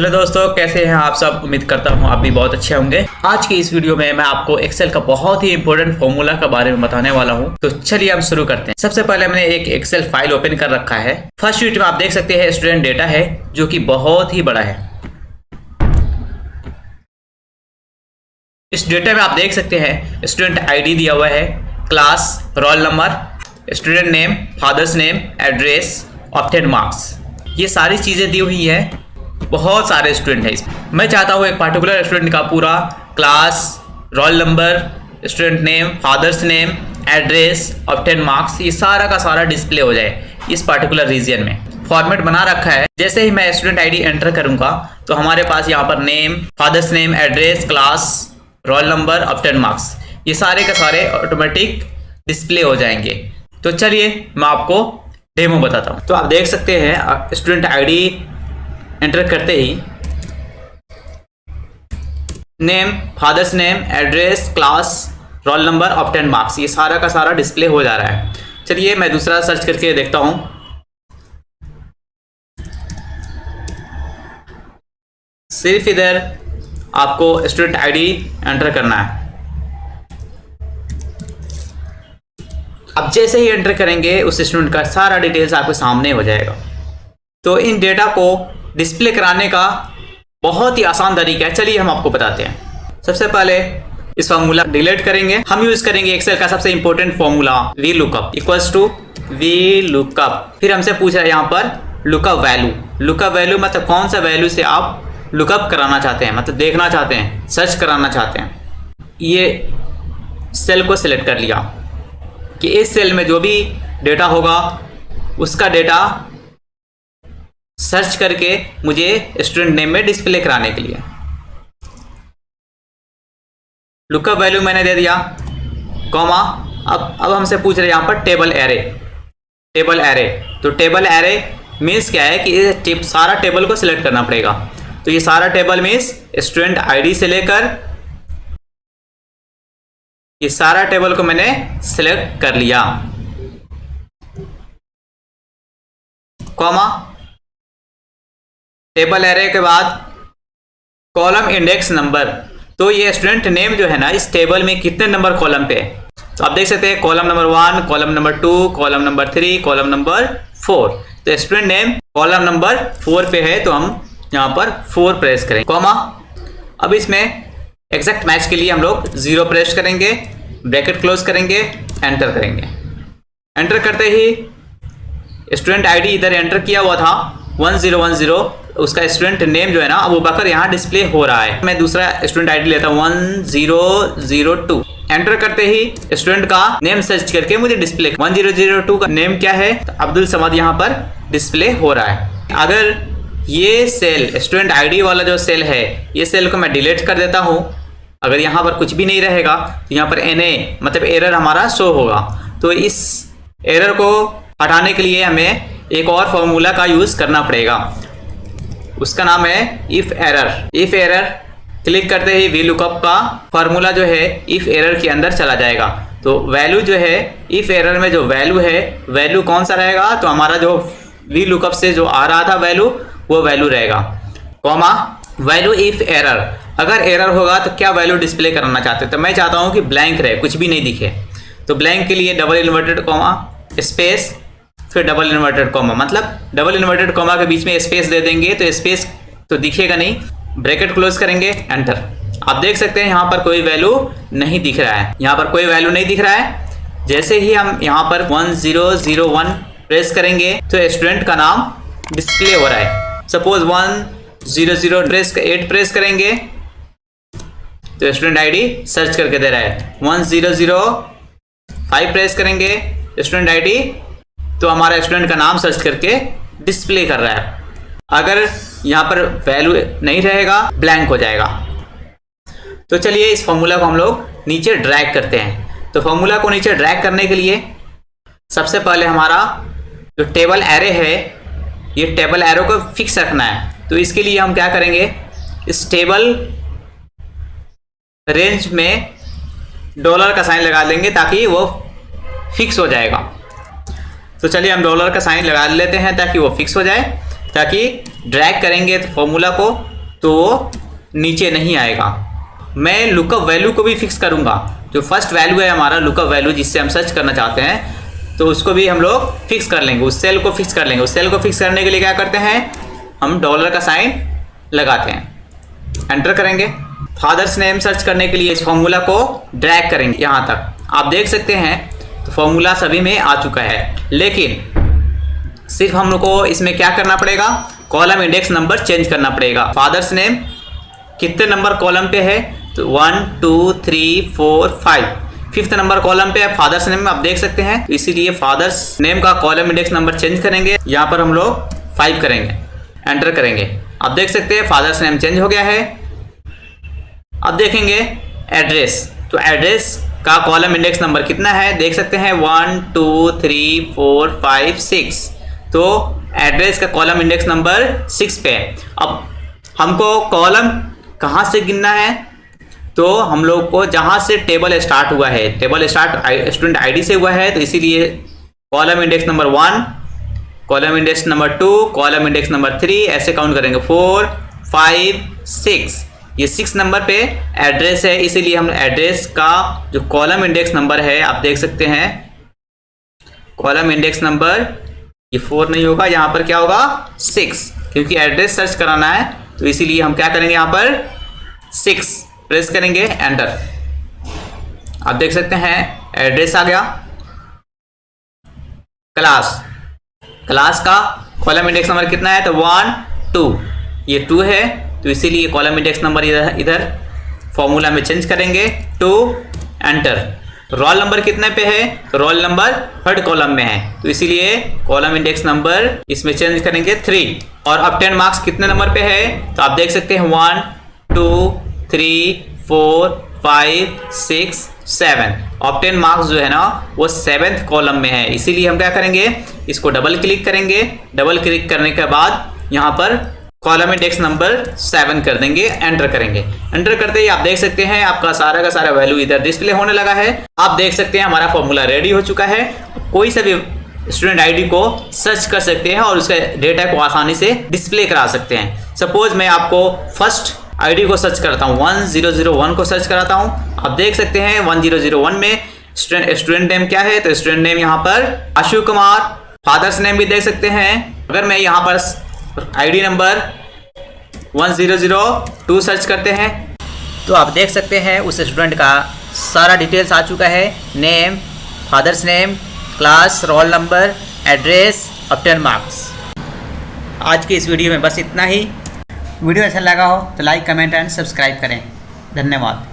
Hello दोस्तों, कैसे हैं आप सब। उम्मीद करता हूं आप भी बहुत अच्छे होंगे। आज की इस वीडियो में मैं आपको एक्सेल का बहुत ही इंपॉर्टेंट फॉर्मूला के बारे में बताने वाला हूं। तो चलिए हम शुरू करते हैं। सबसे पहले मैंने एक एक्सेल फाइल ओपन कर रखा है। फर्स्ट शीट में आप देख सकते हैं स्टूडेंट डेटा है जो कि बहुत ही बड़ा है। इस डेटा में आप देख सकते हैं स्टूडेंट आईडी दिया हुआ है, class, roll number, student name, father's name, address, obtain marks, ये सारी चीजें दी हुई है। बहुत सारे स्टूडेंट हैं इसमें। मैं चाहता हूँ एक पर्टिकुलर स्टूडेंट का पूरा class, roll number, student name, father's name, address, obtain marks, ये सारा का सारा डिस्प्ले हो जाए इस पर्टिकुलर रीजन में। फॉर्मेट बना रखा है। जैसे ही मैं स्टूडेंट आईडी एंटर करूंगा तो हमारे पास यहाँ पर name, father's name, address, class, roll number, obtain marks, ये सारे का सारे ऑटोमेटिक डिस्प्ले हो जाएंगे। तो चलिए मैं आपको डेमो बताता हूँ। तो आप देख सकते हैं स्टूडेंट आईडी एंटर करते ही name, father's name, address, class, roll number, obtain marks, ये सारा का सारा डिस्प्ले हो जा रहा है। चलिए मैं दूसरा सर्च करके देखता हूं। सिर्फ इधर आपको स्टूडेंट आईडी एंटर करना है। अब जैसे ही एंटर करेंगे उस स्टूडेंट का सारा डिटेल्स आपके सामने हो जाएगा। तो इन डेटा को डिस्प्ले कराने का बहुत ही आसान तरीका है। चलिए हम आपको बताते हैं। सबसे पहले इस फार्मूला डिलीट करेंगे। हम यूज करेंगे एक्सेल का सबसे important formula V lookup equals to V lookup. फिर हमसे पूछ रहा है यहाँ पर लुकअप वैल्यू। लुकअप वैल्यू मतलब कौन सा वैल्यू से आप लुकअप कराना चाहते हैं, मतलब देखना चाहते हैं, सर्च कराना चाहते हैं। ये सेल को सिलेक्ट कर लिया कि इस सेल में जो भी डेटा होगा उसका डेटा सर्च करके मुझे स्टूडेंट नेम में डिस्प्ले कराने के लिए लुकअप वैल्यू मैंने दे दिया, कॉमा। अब हमसे पूछ रहे हैं यहाँ पर टेबल एरे। टेबल एरे, तो टेबल एरे मीन्स क्या है कि ये सारा टेबल को सिलेक्ट करना पड़ेगा। तो ये सारा टेबल मीन्स स्टूडेंट आईडी से लेकर ये सारा टेबल को मैंने सिलेक्ट कर लिया, कॉमा। टेबल एरे के बाद कॉलम इंडेक्स नंबर। तो ये स्टूडेंट नेम जो है ना इस टेबल में कितने नंबर कॉलम पे है, तो आप देख सकते हैं column number 1, column number 2, column number 3, column number 4। तो स्टूडेंट नेम कॉलम नंबर 4 पे है तो हम यहाँ पर 4 प्रेस करेंगे, कॉमा। अब इसमें एग्जैक्ट मैच के लिए हम लोग 0 प्रेस करेंगे, ब्रैकेट क्लोज करेंगे, एंटर करेंगे। एंटर करते ही स्टूडेंट आईडी इधर एंटर किया हुआ था 1010, उसका स्टूडेंट नेम जो है ना अबू बकर यहाँ डिस्प्ले हो रहा है। मैं दूसरा स्टूडेंट आईडी लेता हूँ 1002। एंटर करते ही स्टूडेंट का नेम सर्च करके मुझे डिस्प्ले 1002 का नेम क्या है, तो अब्दुल समद यहाँ पर डिस्प्ले हो रहा है। अगर ये सेल स्टूडेंट आईडी वाला जो सेल है ये सेल को मैं डिलीट कर देता हूँ, अगर यहाँ पर कुछ भी नहीं रहेगा तो यहाँ पर NA मतलब एरर हमारा शो होगा। तो इस एरर को हटाने के लिए हमें एक और फॉर्मूला का यूज करना पड़ेगा, उसका नाम है if error. If error click करते ही वी लुकअप का फॉर्मूला जो है इफ एरर के अंदर चला जाएगा। तो वैल्यू जो है इफ एरर में जो वैल्यू है, वैल्यू कौन सा रहेगा, तो हमारा जो वी लुकअप से जो आ रहा था वैल्यू वो वैल्यू रहेगा, कॉमा। वैल्यू इफ एरर, अगर एरर होगा तो क्या वैल्यू डिस्प्ले कराना चाहते हैं, तो मैं चाहता हूँ कि ब्लैंक रहे, कुछ भी नहीं दिखे। तो ब्लैंक के लिए डबल इन्वर्टेड कॉमा, स्पेस, फिर डबल इन्वर्टेड कॉमा, मतलब डबल इन्वर्टेड कॉमा के बीच में स्पेस दे देंगे तो स्पेस तो दिखेगा नहीं। ब्रैकेट क्लोज करेंगे, एंटर। आप देख सकते हैं यहाँ पर कोई वैल्यू नहीं दिख रहा है, यहाँ पर कोई वैल्यू नहीं दिख रहा है। जैसे ही हम यहाँ पर 1001 प्रेस करेंगे तो स्टूडेंट का नाम डिस्प्ले हो रहा है। सपोज 100 प्रेस करेंगे तो स्टूडेंट आईडी सर्च करके दे रहा है। 1005 प्रेस करेंगे स्टूडेंट आईडी, तो हमारा स्टूडेंट का नाम सर्च करके डिस्प्ले कर रहा है। अगर यहाँ पर वैल्यू नहीं रहेगा, ब्लैंक हो जाएगा। तो चलिए इस फॉर्मूला को हम लोग नीचे ड्रैग करते हैं। तो फॉर्मूला को नीचे ड्रैग करने के लिए सबसे पहले हमारा जो टेबल एरे है ये टेबल एरो को फिक्स रखना है। तो इसके लिए हम क्या करेंगे, इस टेबल रेंज में डॉलर का साइन लगा देंगे ताकि वो फिक्स हो जाएगा। तो चलिए हम डॉलर का साइन लगा लेते हैं ताकि वो फिक्स हो जाए, ताकि ड्रैग करेंगे तो फॉर्मूला को तो नीचे नहीं आएगा। मैं लुकअप वैल्यू को भी फिक्स करूँगा, जो फर्स्ट वैल्यू है हमारा लुकअप वैल्यू जिससे हम सर्च करना चाहते हैं, तो उसको भी हम लोग फिक्स कर लेंगे, उस सेल को फिक्स कर लेंगे। उस सेल को फिक्स करने के लिए क्या करते हैं, हम डॉलर का साइन लगाते हैं, एंटर करेंगे। फादर्स नेम सर्च करने के लिए इस फॉर्मूला को ड्रैग करेंगे यहाँ तक। आप देख सकते हैं तो फॉर्मूला सभी में आ चुका है, लेकिन सिर्फ हम लोग को इसमें क्या करना पड़ेगा, कॉलम इंडेक्स नंबर चेंज करना पड़ेगा। फादर्स नेम कितने नंबर कॉलम पे है, तो 1 2 3 4 5, फिफ्थ नंबर कॉलम पे है फादर्स नेम में, आप देख सकते हैं। तो इसीलिए फादर्स नेम का कॉलम इंडेक्स नंबर चेंज करेंगे, यहाँ पर हम लोग 5 करेंगे, एंटर करेंगे। आप देख सकते हैं फादर्स नेम चेंज हो गया है। अब देखेंगे एड्रेस, तो एड्रेस का कॉलम इंडेक्स नंबर कितना है, देख सकते हैं 1 2 3 4 5 6, तो एड्रेस का कॉलम इंडेक्स नंबर 6 पे है। अब हमको कॉलम कहाँ से गिनना है, तो हम लोग को जहाँ से टेबल स्टार्ट हुआ है, टेबल स्टार्ट स्टूडेंट आईडी से हुआ है, तो इसीलिए column index number 1, column index number 2, column index number 3, ऐसे काउंट करेंगे 4 5 6। ये 6 नंबर पे एड्रेस है, इसीलिए हम एड्रेस का जो कॉलम इंडेक्स नंबर है, आप देख सकते हैं कॉलम इंडेक्स नंबर ये 4 नहीं होगा, यहाँ पर क्या होगा 6, क्योंकि एड्रेस सर्च कराना है, तो इसीलिए हम क्या करेंगे यहाँ पर 6 प्रेस करेंगे, एंटर। आप देख सकते हैं एड्रेस आ गया। क्लास का कॉलम इंडेक्स नंबर कितना है, तो 1 2, ये 2 है, तो इसीलिए कॉलम इंडेक्स नंबर इधर फॉर्मूला में चेंज करेंगे 2, एंटर। रोल नंबर कितने पे है, तो रोल नंबर थर्ड कॉलम में है, तो इसीलिए कॉलम इंडेक्स नंबर इसमें चेंज करेंगे 3। और ऑब्टेन मार्क्स कितने नंबर पे है, तो आप देख सकते हैं 1 2 3 4 5 6 7। ऑब्टेन मार्क्स जो है ना वो 7th कॉलम में है, इसीलिए हम क्या करेंगे, इसको डबल क्लिक करेंगे। डबल क्लिक करने के बाद यहाँ पर कॉलम इंडेक्स नंबर 7 कर देंगे, एंटर करेंगे। एंटर करते ही आप देख सकते हैं आपका सारा का सारा वैल्यू इधर डिस्प्ले होने लगा है। आप देख सकते हैं हमारा फॉर्मूला रेडी हो चुका है। कोई सा भी स्टूडेंट आईडी को सर्च कर सकते हैं और उसके डेटा को आसानी से डिस्प्ले करा सकते हैं। सपोज मैं आपको फर्स्ट आईडी को सर्च करता हूँ, 1001 को सर्च कराता हूँ। आप देख सकते हैं 1001 में स्टूडेंट नेम क्या है, तो स्टूडेंट नेम यहाँ पर आशु कुमार। फादर्स नेम भी देख सकते हैं। अगर मैं यहाँ पर आईडी नंबर 1002 सर्च करते हैं तो आप देख सकते हैं उस स्टूडेंट का सारा डिटेल्स आ चुका है, name, father's name, class, roll number, address, obtain marks. आज की इस वीडियो में बस इतना ही। वीडियो अच्छा लगा हो तो लाइक, कमेंट एंड सब्सक्राइब करें। धन्यवाद।